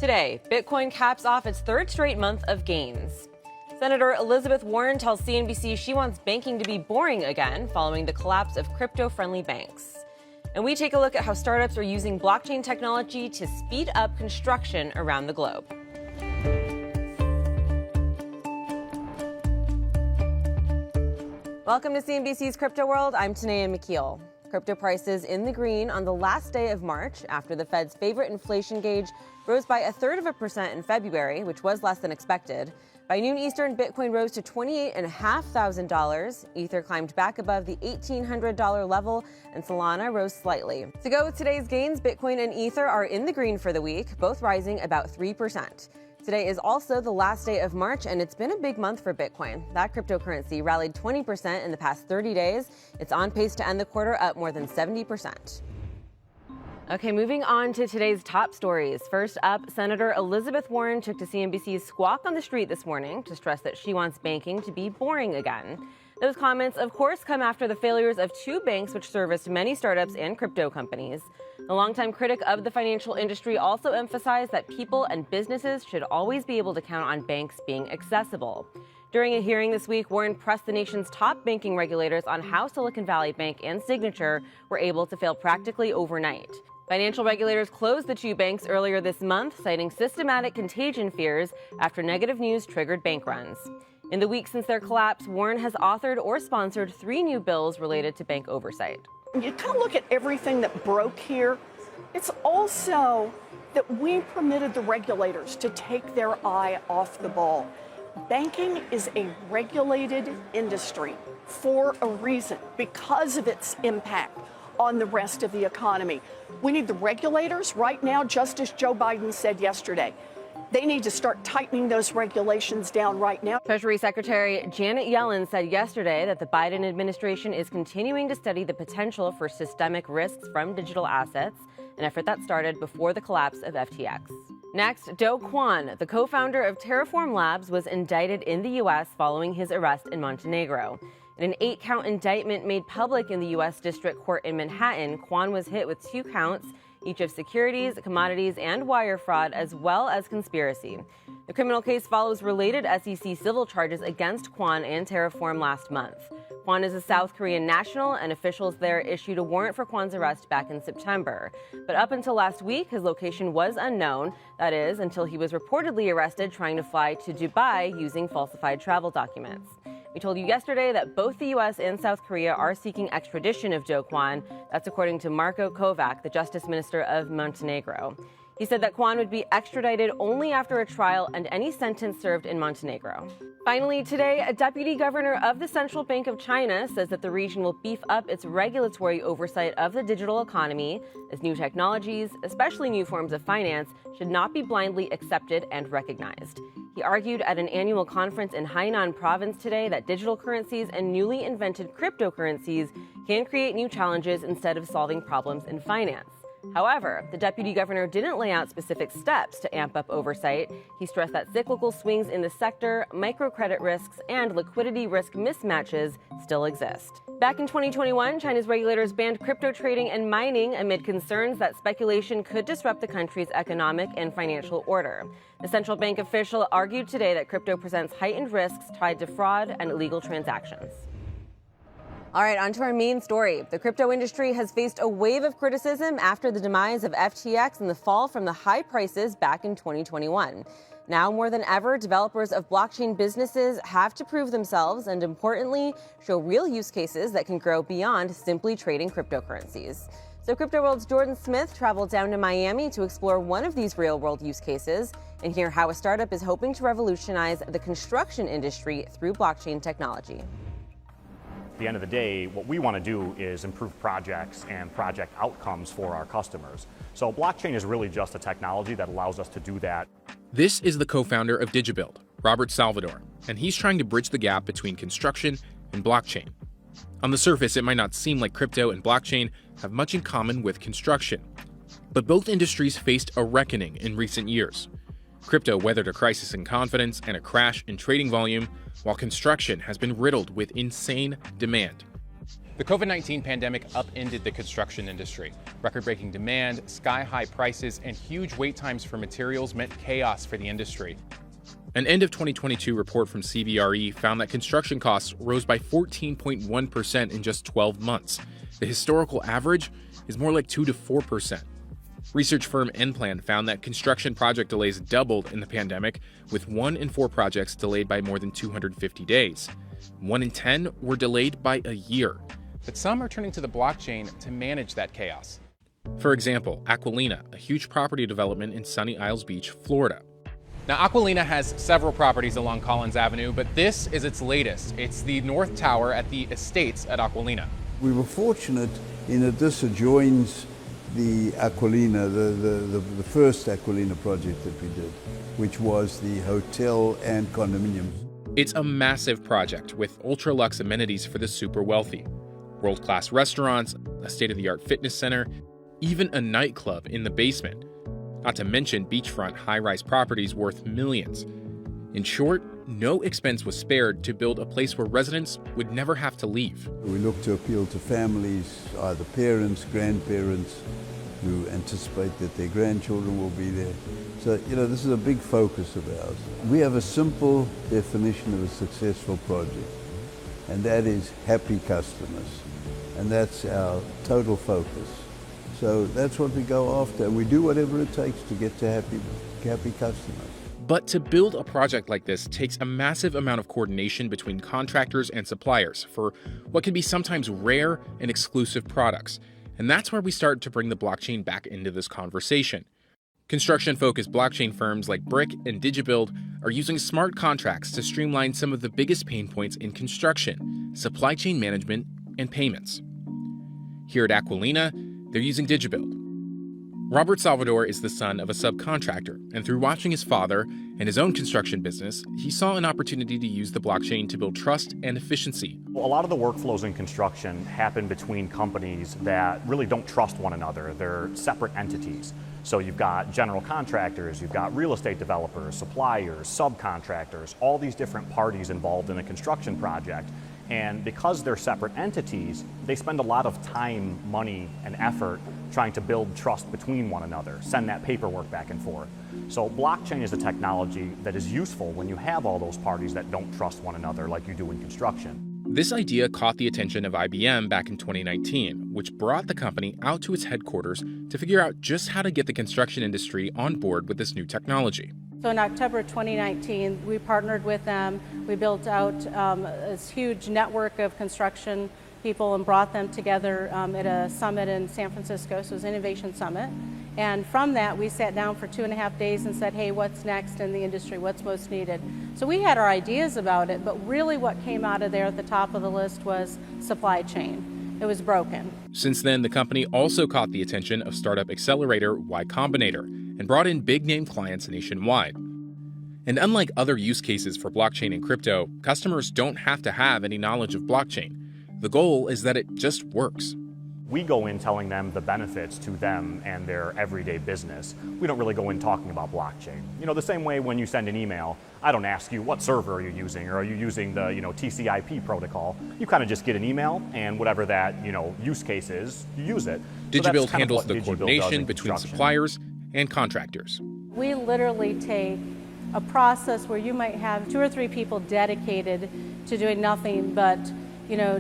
Today, Bitcoin caps off its third straight month of gains. Senator Elizabeth Warren tells CNBC she wants banking to be boring again following the collapse of crypto-friendly banks. And we take a look at how startups are using blockchain technology to speed up construction around the globe. Welcome to CNBC's Crypto World. I'm Tanea McKeel. Crypto prices in the green on the last day of March after the Fed's favorite inflation gauge rose by 0.33% in February, which was less than expected. By noon Eastern, Bitcoin rose to $28,500. Ether climbed back above the $1,800 level, and Solana rose slightly. To go with today's gains, Bitcoin and Ether are in the green for the week, both rising about 3%. Today is also the last day of March, and it's been a big month for Bitcoin. That cryptocurrency rallied 20% in the past 30 days. It's on pace to end the quarter up more than 70%. Okay, moving on to today's top stories. First up, Senator Elizabeth Warren took to CNBC's Squawk on the Street this morning to stress that she wants banking to be boring again. Those comments, of course, come after the failures of two banks which serviced many startups and crypto companies. The longtime critic of the financial industry also emphasized that people and businesses should always be able to count on banks being accessible. During a hearing this week, Warren pressed the nation's top banking regulators on how Silicon Valley Bank and Signature were able to fail practically overnight. Financial regulators closed the two banks earlier this month, citing systematic contagion fears after negative news triggered bank runs. In the week since their collapse, Warren has authored or sponsored 3 new bills related to bank oversight. You kind of look at everything that broke here. It's also that we permitted the regulators to take their eye off the ball. Banking is a regulated industry for a reason, because of its impact on the rest of the economy. We need the regulators right now, just as Joe Biden said yesterday. They need to start tightening those regulations down right now. Treasury Secretary Janet Yellen said yesterday that the Biden administration is continuing to study the potential for systemic risks from digital assets, an effort that started before the collapse of FTX. Next, Do Kwon, the co-founder of Terraform Labs, was indicted in the U.S. following his arrest in Montenegro. In an 8-count indictment made public in the U.S. District Court in Manhattan, Kwon was hit with 2 counts, each of securities, commodities, and wire fraud, as well as conspiracy. The criminal case follows related SEC civil charges against Kwon and Terraform last month. Kwon is a South Korean national, and officials there issued a warrant for Kwon's arrest back in September. But up until last week, his location was unknown. That is, until he was reportedly arrested trying to fly to Dubai using falsified travel documents. We told you yesterday that both the U.S. and South Korea are seeking extradition of Do Kwon. That's according to Marko Kovac, the Justice Minister of Montenegro. He said that Kwon would be extradited only after a trial and any sentence served in Montenegro. Finally, today, a deputy governor of the Central Bank of China says that the region will beef up its regulatory oversight of the digital economy, as new technologies, especially new forms of finance, should not be blindly accepted and recognized. He argued at an annual conference in Hainan province today that digital currencies and newly invented cryptocurrencies can create new challenges instead of solving problems in finance. However, the deputy governor didn't lay out specific steps to amp up oversight. He stressed that cyclical swings in the sector, microcredit risks, and liquidity risk mismatches still exist. Back in 2021, China's regulators banned crypto trading and mining amid concerns that speculation could disrupt the country's economic and financial order. The central bank official argued today that crypto presents heightened risks tied to fraud and illegal transactions. All right, on to our main story. The crypto industry has faced a wave of criticism after the demise of FTX and the fall from the high prices back in 2021. Now more than ever, developers of blockchain businesses have to prove themselves and, importantly, show real use cases that can grow beyond simply trading cryptocurrencies. So Crypto World's Jordan Smith traveled down to Miami to explore one of these real-world use cases and hear how a startup is hoping to revolutionize the construction industry through blockchain technology. At the end of the day, what we want to do is improve projects and project outcomes for our customers. So blockchain is really just a technology that allows us to do that. This is the co-founder of DigiBuild, Robert Salvador, and he's trying to bridge the gap between construction and blockchain. On the surface, it might not seem like crypto and blockchain have much in common with construction, but both industries faced a reckoning in recent years. Crypto weathered a crisis in confidence and a crash in trading volume, while construction has been riddled with insane demand. The COVID-19 pandemic upended the construction industry. Record-breaking demand, sky-high prices, and huge wait times for materials meant chaos for the industry. An end of 2022 report from CBRE found that construction costs rose by 14.1% in just 12 months. The historical average is more like 2 to 4%. Research firm Enplan found that construction project delays doubled in the pandemic, with 1 in 4 projects delayed by more than 250 days. 1 in 10 were delayed by a year. But some are turning to the blockchain to manage that chaos. For example, Aquilina, a huge property development in Sunny Isles Beach, Florida. Now, Aquilina has several properties along Collins Avenue, but this is its latest. It's the North Tower at the Estates at Aquilina. We were fortunate in that this adjoins the Aquilina, the first Aquilina project that we did, which was the hotel and condominiums. It's a massive project with ultra-luxe amenities for the super wealthy. World-class restaurants, a state-of-the-art fitness center, even a nightclub in the basement. Not to mention beachfront high-rise properties worth millions. In short, no expense was spared to build a place where residents would never have to leave. We look to appeal to families, either parents, grandparents, who anticipate that their grandchildren will be there. So, this is a big focus of ours. We have a simple definition of a successful project, and that is happy customers. And that's our total focus. So that's what we go after, and we do whatever it takes to get to happy customers. But to build a project like this takes a massive amount of coordination between contractors and suppliers for what can be sometimes rare and exclusive products. And that's where we start to bring the blockchain back into this conversation. Construction-focused blockchain firms like Brick and DigiBuild are using smart contracts to streamline some of the biggest pain points in construction, supply chain management, and payments. Here at Aquilina, they're using DigiBuild. Robert Salvador is the son of a subcontractor, and through watching his father and his own construction business, he saw an opportunity to use the blockchain to build trust and efficiency. A lot of the workflows in construction happen between companies that really don't trust one another. They're separate entities. So you've got general contractors, you've got real estate developers, suppliers, subcontractors, all these different parties involved in a construction project. And because they're separate entities, they spend a lot of time, money, and effort trying to build trust between one another, send that paperwork back and forth. So blockchain is a technology that is useful when you have all those parties that don't trust one another like you do in construction. This idea caught the attention of IBM back in 2019, which brought the company out to its headquarters to figure out just how to get the construction industry on board with this new technology. So in October 2019, we partnered with them. We built out this huge network of construction people and brought them together at a summit in San Francisco. So it was Innovation Summit. And from that, we sat down for 2.5 days and said, hey, what's next in the industry? What's most needed? So we had our ideas about it, but really what came out of there at the top of the list was supply chain. It was broken. Since then, the company also caught the attention of startup accelerator Y Combinator and brought in big-name clients nationwide. And unlike other use cases for blockchain and crypto, customers don't have to have any knowledge of blockchain. The goal is that it just works. We go in telling them the benefits to them and their everyday business. We don't really go in talking about blockchain. The same way when you send an email, I don't ask you what server are you using, or are you using the TCP protocol. You kind of just get an email, and whatever that use case is, you use it. DigiBuild handles the coordination between suppliers and contractors. We literally take a process where you might have 2 or 3 people dedicated to doing nothing but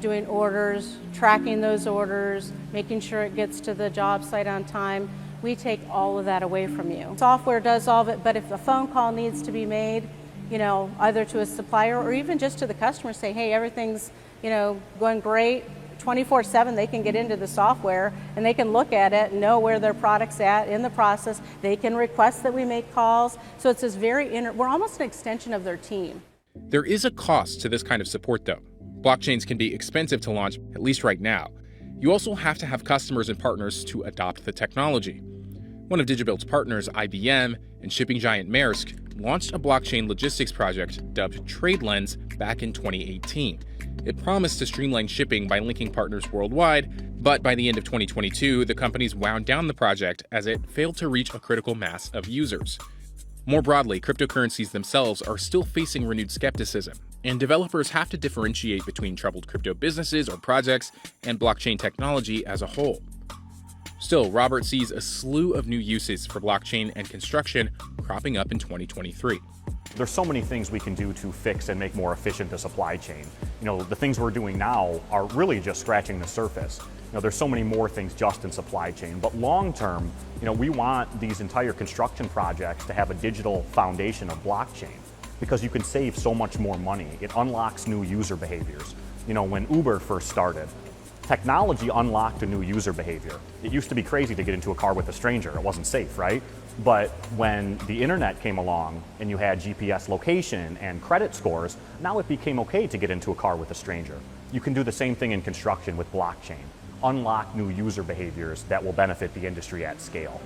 doing orders, tracking those orders, making sure it gets to the job site on time. We take all of that away from you. Software does all of it, but if a phone call needs to be made, either to a supplier or even just to the customer, say, hey, everything's, going great, 24/7, they can get into the software and they can look at it and know where their product's at in the process. They can request that we make calls. So it's this we're almost an extension of their team. There is a cost to this kind of support, though. Blockchains can be expensive to launch, at least right now. You also have to have customers and partners to adopt the technology. One of DigiBuild's partners, IBM, and shipping giant Maersk launched a blockchain logistics project dubbed TradeLens back in 2018. It promised to streamline shipping by linking partners worldwide, but by the end of 2022, the companies wound down the project as it failed to reach a critical mass of users. More broadly, cryptocurrencies themselves are still facing renewed skepticism. and developers have to differentiate between troubled crypto businesses or projects and blockchain technology as a whole. Still, Robert sees a slew of new uses for blockchain and construction cropping up in 2023. There's so many things we can do to fix and make more efficient the supply chain. The things we're doing now are really just scratching the surface. There's so many more things just in supply chain, but long term, we want these entire construction projects to have a digital foundation of blockchain because you can save so much more money. It unlocks new user behaviors. When Uber first started, technology unlocked a new user behavior. It used to be crazy to get into a car with a stranger. It wasn't safe, right? But when the internet came along and you had GPS location and credit scores, now it became okay to get into a car with a stranger. You can do the same thing in construction with blockchain. Unlock new user behaviors that will benefit the industry at scale.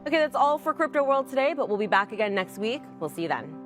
Okay, that's all for Crypto World today, but we'll be back again next week. We'll see you then.